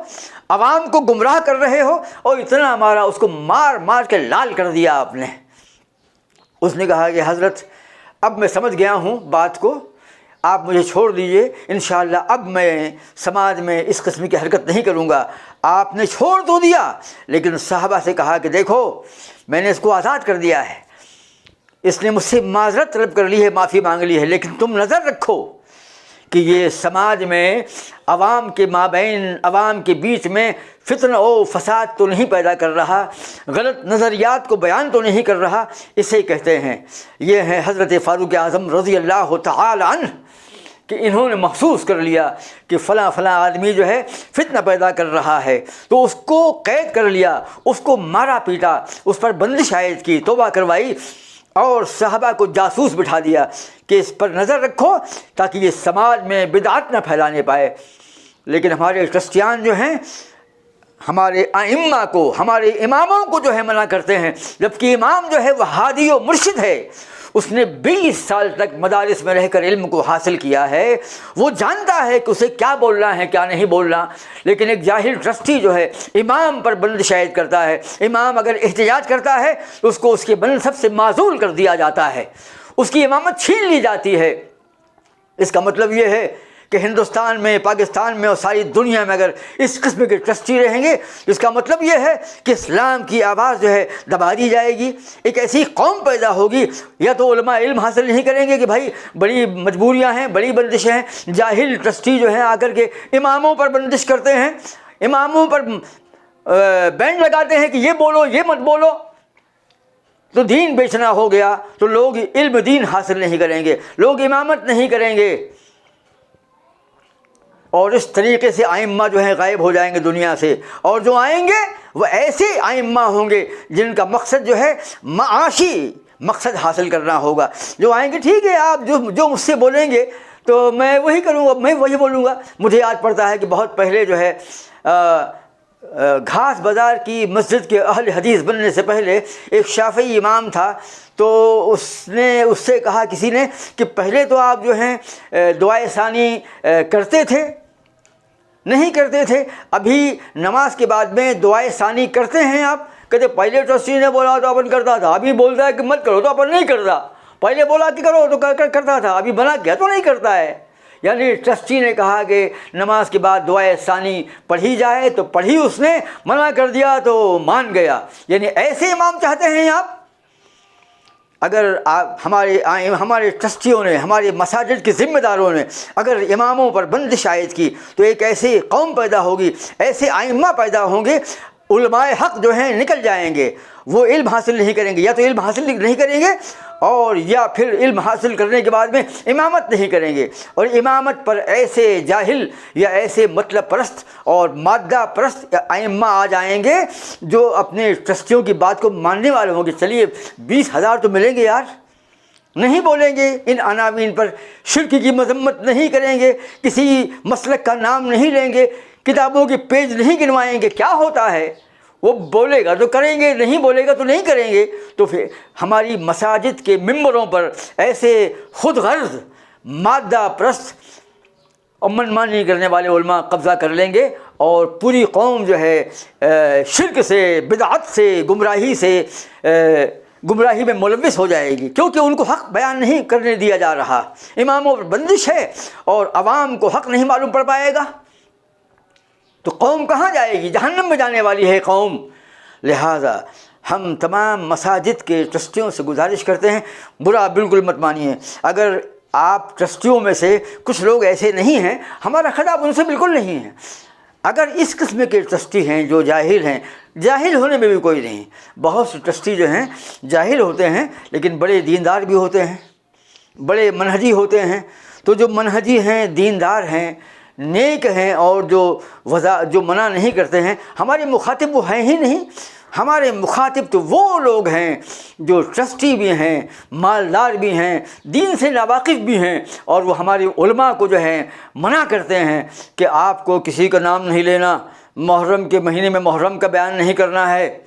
عوام کو گمراہ کر رہے ہو، اور اتنا مارا، اس کو مار مار کے لال کر دیا آپ نے۔ اس نے کہا کہ حضرت اب میں سمجھ گیا ہوں بات کو، آپ مجھے چھوڑ دیجئے، انشاءاللہ اب میں سماج میں اس قسم کی حرکت نہیں کروں گا۔ آپ نے چھوڑ تو دیا، لیکن صحابہ سے کہا کہ دیکھو میں نے اس کو آزاد کر دیا ہے، اس نے مجھ سے معذرت طلب کر لی ہے، معافی مانگ لی ہے، لیکن تم نظر رکھو کہ یہ سماج میں عوام کے مابین، عوام کے بیچ میں فتنہ و فساد تو نہیں پیدا کر رہا، غلط نظریات کو بیان تو نہیں کر رہا۔ اسے کہتے ہیں، یہ ہے حضرت فاروق اعظم رضی اللہ تعالی عنہ، کہ انہوں نے محسوس کر لیا کہ فلاں فلاں آدمی جو ہے فتنہ پیدا کر رہا ہے، تو اس کو قید کر لیا، اس کو مارا پیٹا، اس پر بندش عائد کی، توبہ کروائی، اور صحابہ کو جاسوس بٹھا دیا کہ اس پر نظر رکھو تاکہ یہ سماج میں بدعت نہ پھیلانے پائے۔ لیکن ہمارے ٹرسٹیان جو ہیں ہمارے ائمہ کو، ہمارے اماموں کو جو ہے منع کرتے ہیں، جبکہ امام جو ہے وہ ہادی و مرشد ہے، اس نے 20 سال تک مدارس میں رہ کر علم کو حاصل کیا ہے، وہ جانتا ہے کہ اسے کیا بولنا ہے کیا نہیں بولنا۔ لیکن ایک جاہل ٹرسٹی جو ہے امام پر بندش عائد کرتا ہے، امام اگر احتجاج کرتا ہے تو اس کو اس کے منصب سے معزول کر دیا جاتا ہے، اس کی امامت چھین لی جاتی ہے۔ اس کا مطلب یہ ہے کہ ہندوستان میں، پاکستان میں اور ساری دنیا میں اگر اس قسم کے ٹرسٹی رہیں گے تو اس کا مطلب یہ ہے کہ اسلام کی آواز جو ہے دبا دی جائے گی. ایک ایسی قوم پیدا ہوگی، یا تو علماء علم حاصل نہیں کریں گے کہ بھائی بڑی مجبوریاں ہیں، بڑی بندشیں ہیں، جاہل ٹرسٹی جو ہیں آ کر کے اماموں پر بندش کرتے ہیں، اماموں پر بینڈ لگاتے ہیں کہ یہ بولو یہ مت بولو، تو دین بیچنا ہو گیا. تو لوگ علم دین حاصل نہیں کریں گے، لوگ امامت نہیں کریں گے، اور اس طریقے سے ائمہ جو ہیں غائب ہو جائیں گے دنیا سے. اور جو آئیں گے وہ ایسے ائمہ ہوں گے جن کا مقصد جو ہے معاشی مقصد حاصل کرنا ہوگا. جو آئیں گے ٹھیک ہے، آپ جو مجھ سے بولیں گے تو میں وہی کروں گا، میں وہی بولوں گا. مجھے یاد پڑتا ہے کہ بہت پہلے جو ہے گھاس بازار کی مسجد کے اہل حدیث بننے سے پہلے ایک شافعی امام تھا. تو اس نے اس سے کہا کسی نے کہ پہلے تو آپ جو ہیں دعائے ثانی کرتے تھے؟ نہیں کرتے تھے. ابھی نماز کے بعد میں دعائے ثانی کرتے ہیں آپ؟ کہتے پہلے ٹرسٹی نے بولا تو اپن کرتا تھا، ابھی بولتا ہے کہ مت کرو تو اپن نہیں کرتا. پہلے بولا کہ کرو تو کرتا تھا، ابھی منع کیا تو نہیں کرتا ہے. یعنی ٹرسٹی نے کہا کہ نماز کے بعد دعائے ثانی پڑھی جائے تو پڑھی، اس نے منع کر دیا تو مان گیا. یعنی ایسے امام چاہتے ہیں آپ؟ اگر ہمارے ٹرسٹیوں نے، ہمارے مساجد کے ذمہ داروں نے اگر اماموں پر بندش عائد کی تو ایک ایسی قوم پیدا ہوگی، ایسے ائمہ پیدا ہوں گے، علماء حق جو ہیں نکل جائیں گے. وہ علم حاصل نہیں کریں گے، یا تو علم حاصل نہیں کریں گے اور یا پھر علم حاصل کرنے کے بعد میں امامت نہیں کریں گے. اور امامت پر ایسے جاہل یا ایسے مطلب پرست اور مادہ پرست ائمہ آ جائیں گے جو اپنے ٹرسٹیوں کی بات کو ماننے والے ہوں گے. چلیے 20,000 تو ملیں گے یار، نہیں بولیں گے ان عناوین پر، شرک کی مذمت نہیں کریں گے، کسی مسلک کا نام نہیں لیں گے، کتابوں کے پیج نہیں گنوائیں گے. کیا ہوتا ہے؟ وہ بولے گا تو کریں گے، نہیں بولے گا تو نہیں کریں گے. تو پھر ہماری مساجد کے ممبروں پر ایسے خود غرض مادہ پرست اور من مانی کرنے والے علماء قبضہ کر لیں گے، اور پوری قوم جو ہے شرک سے، بدعت سے، گمراہی میں ملوث ہو جائے گی، کیونکہ ان کو حق بیان نہیں کرنے دیا جا رہا. اماموں پر بندش ہے اور عوام کو حق نہیں معلوم پڑ پائے گا تو قوم کہاں جائے گی؟ جہنم میں جانے والی ہے قوم. لہٰذا ہم تمام مساجد کے ٹرسٹیوں سے گزارش کرتے ہیں، برا بالکل مت مانیے. اگر آپ ٹرسٹیوں میں سے کچھ لوگ ایسے نہیں ہیں، ہمارا خطاب ان سے بالکل نہیں ہے. اگر اس قسم کے ٹرسٹی ہیں جو جاہل ہیں، جاہل ہونے میں بھی کوئی نہیں. بہت سے ٹرسٹی جو ہیں جاہل ہوتے ہیں لیکن بڑے دیندار بھی ہوتے ہیں، بڑے منہجی ہوتے ہیں. تو جو منہجی ہیں، دیندار ہیں، نیک ہیں اور جو منع نہیں کرتے ہیں، ہمارے مخاطب وہ ہیں ہی نہیں. ہمارے مخاطب تو وہ لوگ ہیں جو ٹرسٹی بھی ہیں، مالدار بھی ہیں، دین سے ناواقف بھی ہیں، اور وہ ہمارے علماء کو جو ہے منع کرتے ہیں کہ آپ کو کسی کا نام نہیں لینا، محرم کے مہینے میں محرم کا بیان نہیں کرنا ہے،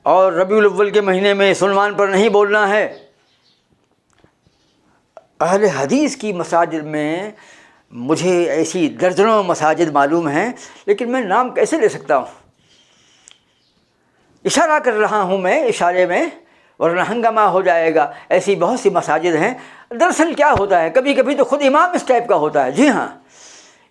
اور ربیع الاول کے مہینے میں سلمان پر نہیں بولنا ہے. اہل حدیث کی مساجد میں مجھے ایسی درجنوں مساجد معلوم ہیں، لیکن میں نام کیسے لے سکتا ہوں؟ اشارہ کر رہا ہوں میں اشارے میں، ورنہ ہنگامہ ہو جائے گا. ایسی بہت سی مساجد ہیں. دراصل کیا ہوتا ہے، کبھی کبھی تو خود امام اس ٹائپ کا ہوتا ہے. جی ہاں،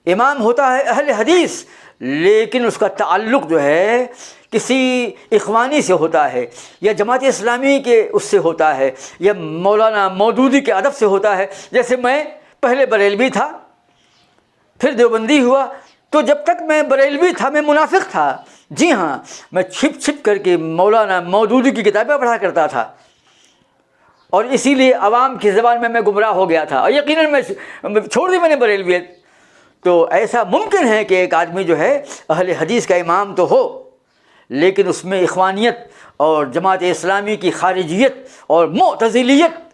امام ہوتا ہے اہل حدیث، لیکن اس کا تعلق جو ہے کسی اخوانی سے ہوتا ہے، یا جماعت اسلامی کے اس سے ہوتا ہے، یا مولانا مودودی کے ادب سے ہوتا ہے. جیسے میں پہلے بریلوی تھا، پھر دیوبندی ہوا، تو جب تک میں بریلوی تھا میں منافق تھا. جی ہاں، میں چھپ چھپ کر کے مولانا مودودی کی کتابیں پڑھا کرتا تھا، اور اسی لیے عوام کی زبان میں گمراہ ہو گیا تھا، اور یقیناً میں چھوڑ دی میں نے بریلویت. تو ایسا ممکن ہے کہ ایک آدمی جو ہے اہل حدیث کا امام تو ہو، لیکن اس میں اخوانیت اور جماعت اسلامی کی خارجیت اور معتزلیت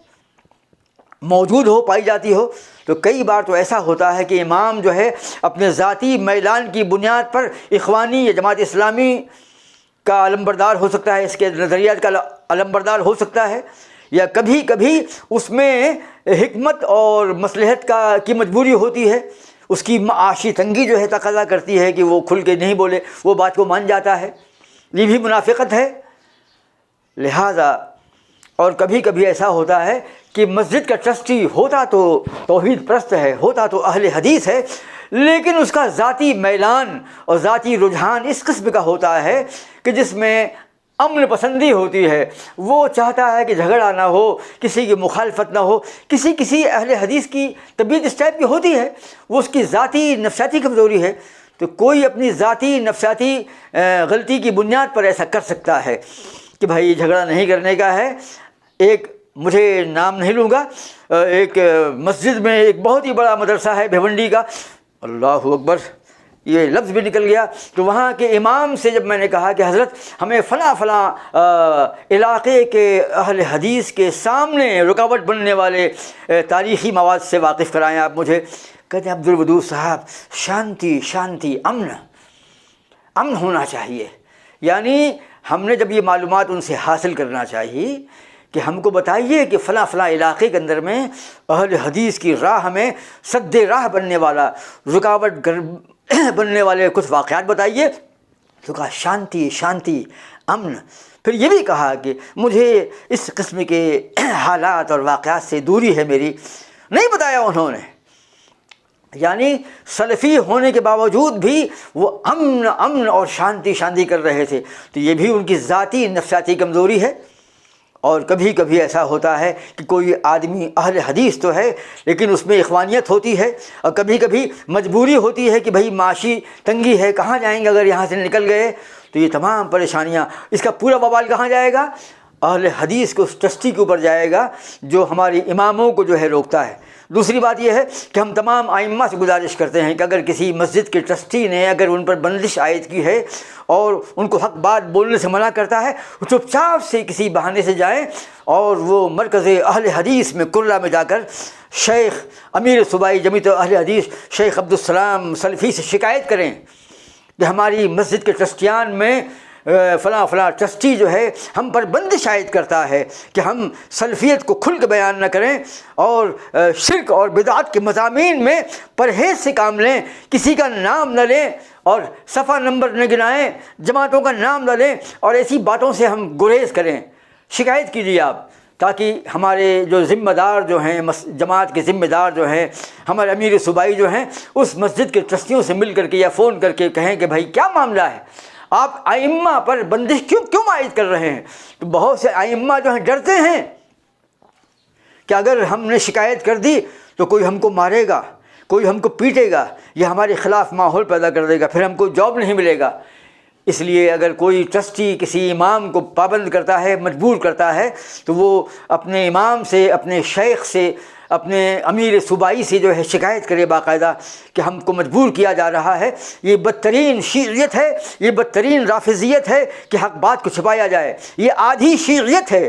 موجود ہو، پائی جاتی ہو. تو کئی بار تو ایسا ہوتا ہے کہ امام جو ہے اپنے ذاتی میلان کی بنیاد پر اخوانی یا جماعت اسلامی کا علمبردار ہو سکتا ہے، اس کے نظریات کا علمبردار ہو سکتا ہے، یا کبھی کبھی اس میں حکمت اور مصلحت کی مجبوری ہوتی ہے، اس کی معاشی تنگی جو ہے تقاضا کرتی ہے کہ وہ کھل کے نہیں بولے، وہ بات کو مان جاتا ہے. یہ بھی منافقت ہے. لہذا اور کبھی کبھی ایسا ہوتا ہے کہ مسجد کا ٹرسٹی ہوتا تو توحید پرست ہے، ہوتا تو اہل حدیث ہے، لیکن اس کا ذاتی میلان اور ذاتی رجحان اس قسم کا ہوتا ہے کہ جس میں امن پسندی ہوتی ہے۔ وہ چاہتا ہے کہ جھگڑا نہ ہو، کسی کی مخالفت نہ ہو۔ کسی اہل حدیث کی طبیعت اس ٹائپ کی ہوتی ہے، وہ اس کی ذاتی نفسیاتی کمزوری ہے۔ تو کوئی اپنی ذاتی نفسیاتی غلطی کی بنیاد پر ایسا کر سکتا ہے کہ بھائی جھگڑا نہیں کرنے کا ہے۔ ایک مجھے نام نہیں لوں گا، ایک مسجد میں ایک بہت ہی بڑا مدرسہ ہے بھیونڈی کا، اللہ اکبر یہ لفظ بھی نکل گیا، تو وہاں کے امام سے جب میں نے کہا کہ حضرت ہمیں فلاں علاقے کے اہل حدیث کے سامنے رکاوٹ بننے والے تاریخی مواد سے واقف کرائیں آپ مجھے، کہتے ہیں عبدالودود صاحب شانتی امن ہونا چاہیے۔ یعنی ہم نے جب یہ معلومات ان سے حاصل کرنا چاہیے کہ ہم کو بتائیے کہ فلاں علاقے کے اندر میں اہل حدیث کی راہ میں سد راہ بننے والا، رکاوٹ بننے والے کچھ واقعات بتائیے، تو کہا شانتی امن۔ پھر یہ بھی کہا کہ مجھے اس قسم کے حالات اور واقعات سے دوری ہے میری، نہیں بتایا انہوں نے۔ یعنی سلفی ہونے کے باوجود بھی وہ امن اور شانتی کر رہے تھے، تو یہ بھی ان کی ذاتی نفسیاتی کمزوری ہے۔ اور کبھی کبھی ایسا ہوتا ہے کہ کوئی آدمی اہل حدیث تو ہے لیکن اس میں اخوانیت ہوتی ہے، اور کبھی کبھی مجبوری ہوتی ہے کہ بھائی معاشی تنگی ہے، کہاں جائیں گے اگر یہاں سے نکل گئے، تو یہ تمام پریشانیاں، اس کا پورا وبال کہاں جائے گا؟ اہل حدیث کو اس ٹرسٹی کے اوپر جائے گا جو ہماری اماموں کو جو ہے روکتا ہے۔ دوسری بات یہ ہے کہ ہم تمام ائمہ سے گزارش کرتے ہیں کہ اگر کسی مسجد کے ٹرسٹی نے اگر ان پر بندش عائد کی ہے اور ان کو حق بات بولنے سے منع کرتا ہے، وہ چپ چاپ سے کسی بہانے سے جائیں اور وہ مرکز اہل حدیث میں کرلا میں جا کر شیخ امیر صوبائی جمیعت اہل حدیث شیخ عبدالسلام سلفی سے شکایت کریں کہ ہماری مسجد کے ٹرسٹیان میں فلاں ٹرسٹی جو ہے ہم پر بندش عائد کرتا ہے کہ ہم سلفیت کو کھل کے بیان نہ کریں اور شرک اور بدعت کے مضامین میں پرہیز سے کام لیں، کسی کا نام نہ لیں اور صفحہ نمبر نہ گنائیں، جماعتوں کا نام نہ لیں، اور ایسی باتوں سے ہم گریز کریں۔ شکایت کیجیے آپ، تاکہ ہمارے جو ذمہ دار جو ہیں، جماعت کے ذمہ دار جو ہیں، ہمارے امیر صوبائی جو ہیں، اس مسجد کے ٹرسٹیوں سے مل کر کے یا فون کر کے کہیں کہ بھائی کیا معاملہ ہے، آپ ائمہ پر بندش کیوں عائد کر رہے ہیں؟ تو بہت سے ائمہ جو ہیں ڈرتے ہیں کہ اگر ہم نے شکایت کر دی تو کوئی ہم کو مارے گا، کوئی ہم کو پیٹے گا، یا ہمارے خلاف ماحول پیدا کر دے گا، پھر ہم کو جاب نہیں ملے گا۔ اس لیے اگر کوئی ٹرسٹی کسی امام کو پابند کرتا ہے، مجبور کرتا ہے، تو وہ اپنے امام سے، اپنے شیخ سے، اپنے امیر صوبائی سے جو ہے شکایت کرے باقاعدہ کہ ہم کو مجبور کیا جا رہا ہے۔ یہ بدترین شیعیت ہے، یہ بدترین رافضیت ہے کہ حق بات کو چھپایا جائے، یہ آدھی شیعیت ہے۔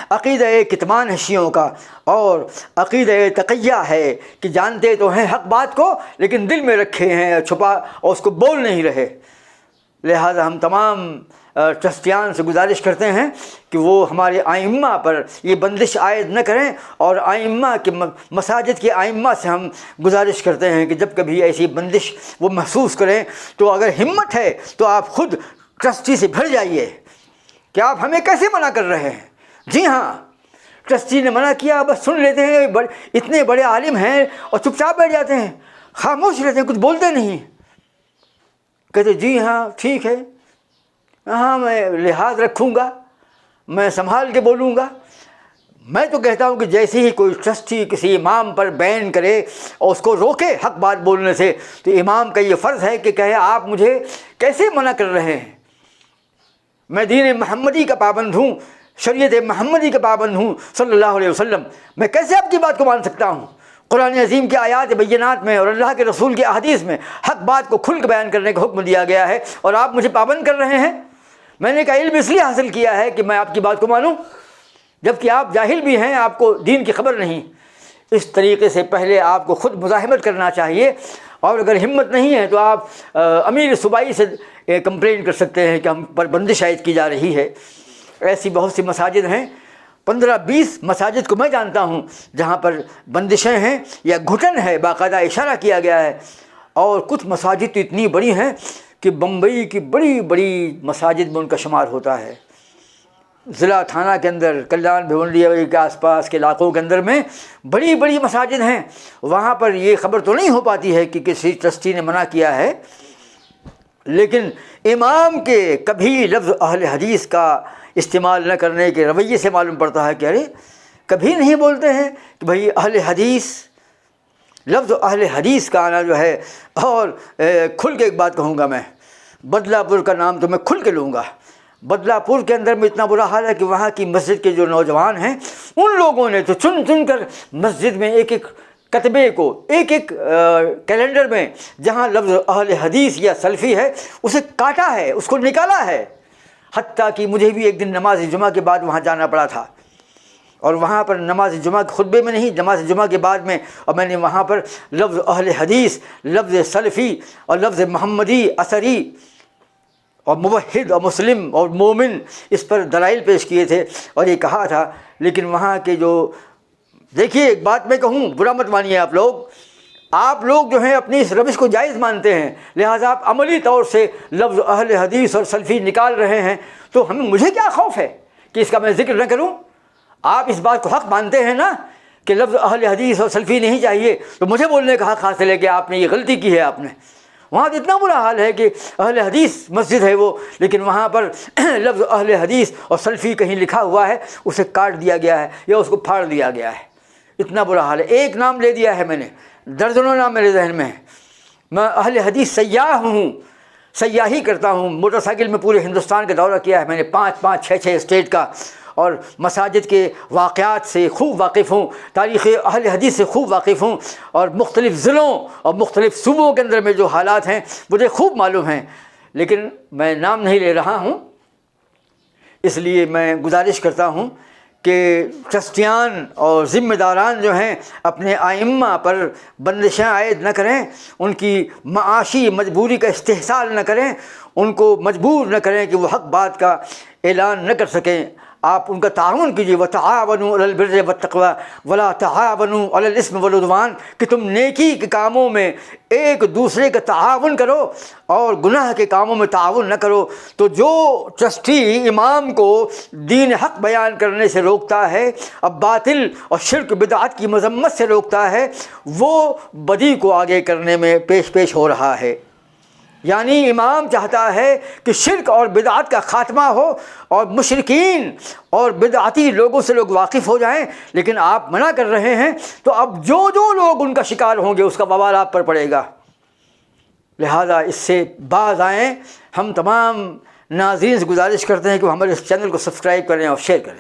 عقیدہ کتمان ہے شیعوں کا، اور عقیدہ تقیہ ہے کہ جانتے تو ہیں حق بات کو لیکن دل میں رکھے ہیں چھپا اور اس کو بول نہیں رہے۔ لہٰذا ہم تمام ٹرسٹیان سے گزارش کرتے ہیں کہ وہ ہمارے ائمہ پر یہ بندش عائد نہ کریں، اور ائمہ کے مساجد کے ائمہ سے ہم گزارش کرتے ہیں کہ جب کبھی ایسی بندش وہ محسوس کریں تو اگر ہمت ہے تو آپ خود ٹرسٹی سے بھر جائیے کہ آپ ہمیں کیسے منع کر رہے ہیں۔ جی ہاں، ٹرسٹی نے منع کیا، بس سن لیتے ہیں، اتنے بڑے عالم ہیں اور چپ چاپ بیٹھ جاتے ہیں، خاموش رہتے ہیں، کچھ بولتے نہیں، کہتے جی ہاں ٹھیک ہے، ہاں میں لحاظ رکھوں گا، میں سنبھال کے بولوں گا۔ میں تو کہتا ہوں کہ جیسے ہی کوئی ٹرسٹی کسی امام پر بین کرے اور اس کو روکے حق بات بولنے سے، تو امام کا یہ فرض ہے کہ کہے آپ مجھے کیسے منع کر رہے ہیں؟ میں دین محمدی کا پابند ہوں، شریعت محمدی کا پابند ہوں صلی اللہ علیہ وسلم، میں کیسے آپ کی بات کو مان سکتا ہوں؟ قرآن عظیم کے آیات بینات میں اور اللہ کے رسول کے احادیث میں حق بات کو کھل کے بیان کرنے کا حکم دیا گیا ہے، اور آپ مجھے پابند کر رہے ہیں۔ میں نے کہا علم اس لیے حاصل کیا ہے کہ میں آپ کی بات کو مانوں، جبکہ آپ جاہل بھی ہیں، آپ کو دین کی خبر نہیں۔ اس طریقے سے پہلے آپ کو خود مزاحمت کرنا چاہیے، اور اگر ہمت نہیں ہے تو آپ امیر صوبائی سے کمپلین کر سکتے ہیں کہ ہم پر بندش عائد کی جا رہی ہے۔ ایسی بہت سی مساجد ہیں، 15-20 مساجد کو میں جانتا ہوں جہاں پر بندشیں ہیں یا گھٹن ہے، باقاعدہ اشارہ کیا گیا ہے، اور کچھ مساجد تو اتنی بڑی ہیں کہ بمبئی کی بڑی بڑی مساجد میں ان کا شمار ہوتا ہے۔ ضلع تھانہ کے اندر، کلیان بھیونڈی کے آس پاس کے علاقوں کے اندر میں بڑی بڑی مساجد ہیں، وہاں پر یہ خبر تو نہیں ہو پاتی ہے کہ کسی ٹرسٹی نے منع کیا ہے، لیکن امام کے کبھی لفظ اہل حدیث کا استعمال نہ کرنے کے رویے سے معلوم پڑتا ہے کہ ارے کبھی نہیں بولتے ہیں کہ بھئی اہل حدیث، لفظ اہل حدیث کا آنا جو ہے. اور کھل کے ایک بات کہوں گا، میں بدلہ پور کا نام تو میں کھل کے لوں گا. بدلہ پور کے اندر میں اتنا برا حال ہے کہ وہاں کی مسجد کے جو نوجوان ہیں ان لوگوں نے تو چن چن کر مسجد میں ایک ایک کتبے کو، ایک ایک کیلنڈر میں جہاں لفظ اہل حدیث یا سلفی ہے اسے کاٹا ہے، اس کو نکالا ہے. حتیٰ کہ مجھے بھی ایک دن نماز جمعہ کے بعد وہاں جانا پڑا تھا، اور وہاں پر نماز جمعہ کے خطبے میں نہیں، نماز جمعہ کے بعد میں، اور میں نے وہاں پر لفظ اہل حدیث، لفظ سلفی اور لفظ محمدی، اثری اور موحد اور مسلم اور مومن، اس پر دلائل پیش کیے تھے اور یہ کہا تھا. لیکن وہاں کے جو، دیکھیے ایک بات میں کہوں، برا مت مانیے آپ لوگ جو ہیں اپنی اس روش کو جائز مانتے ہیں، لہٰذا آپ عملی طور سے لفظ اہل حدیث اور سلفی نکال رہے ہیں، تو مجھے کیا خوف ہے کہ اس کا میں ذکر نہ کروں؟ آپ اس بات کو حق مانتے ہیں نا کہ لفظ اہل حدیث اور سلفی نہیں چاہیے، تو مجھے بولنے کا حق حاصل ہے کہ آپ نے یہ غلطی کی ہے. آپ نے وہاں تو اتنا برا حال ہے کہ اہل حدیث مسجد ہے وہ، لیکن وہاں پر لفظ اہل حدیث اور سلفی کہیں لکھا ہوا ہے، اسے کاٹ دیا گیا ہے یا اس کو پھاڑ دیا گیا ہے. اتنا برا حال ہے. ایک نام لے دیا ہے میں نے، درجنوں نام میرے ذہن میں ہے. میں اہل حدیث سیاح ہوں، سیاحی کرتا ہوں، موٹر سائیکل میں پورے ہندوستان کا دورہ کیا ہے میں نے، 5 6 اسٹیٹ کا، اور مساجد کے واقعات سے خوب واقف ہوں، تاریخ اہل حدیث سے خوب واقف ہوں، اور مختلف ضلعوں اور مختلف صوبوں کے اندر میں جو حالات ہیں مجھے خوب معلوم ہیں. لیکن میں نام نہیں لے رہا ہوں، اس لیے میں گزارش کرتا ہوں کہ ٹرسٹیان اور ذمہ داران جو ہیں اپنے ائمہ پر بندشیں عائد نہ کریں، ان کی معاشی مجبوری کا استحصال نہ کریں، ان کو مجبور نہ کریں کہ وہ حق بات کا اعلان نہ کر سکیں. آپ ان کا تعاون کیجیے، وتعاونوا علی البر والتقوی ولا تعاونوا علی الاثم والعدوان، کہ تم نیکی کے کاموں میں ایک دوسرے کا تعاون کرو اور گناہ کے کاموں میں تعاون نہ کرو. تو جو ٹرسٹی امام کو دین حق بیان کرنے سے روکتا ہے، اب باطل اور شرک بدعت کی مذمت سے روکتا ہے، وہ بدی کو آگے کرنے میں پیش ہو رہا ہے. یعنی امام چاہتا ہے کہ شرک اور بدعت کا خاتمہ ہو اور مشرکین اور بدعتی لوگوں سے لوگ واقف ہو جائیں، لیکن آپ منع کر رہے ہیں، تو اب جو لوگ ان کا شکار ہوں گے اس کا وبال آپ پر پڑے گا. لہذا اس سے باز آئیں. ہم تمام ناظرین سے گزارش کرتے ہیں کہ وہ ہمارے اس چینل کو سبسکرائب کریں اور شیئر کریں.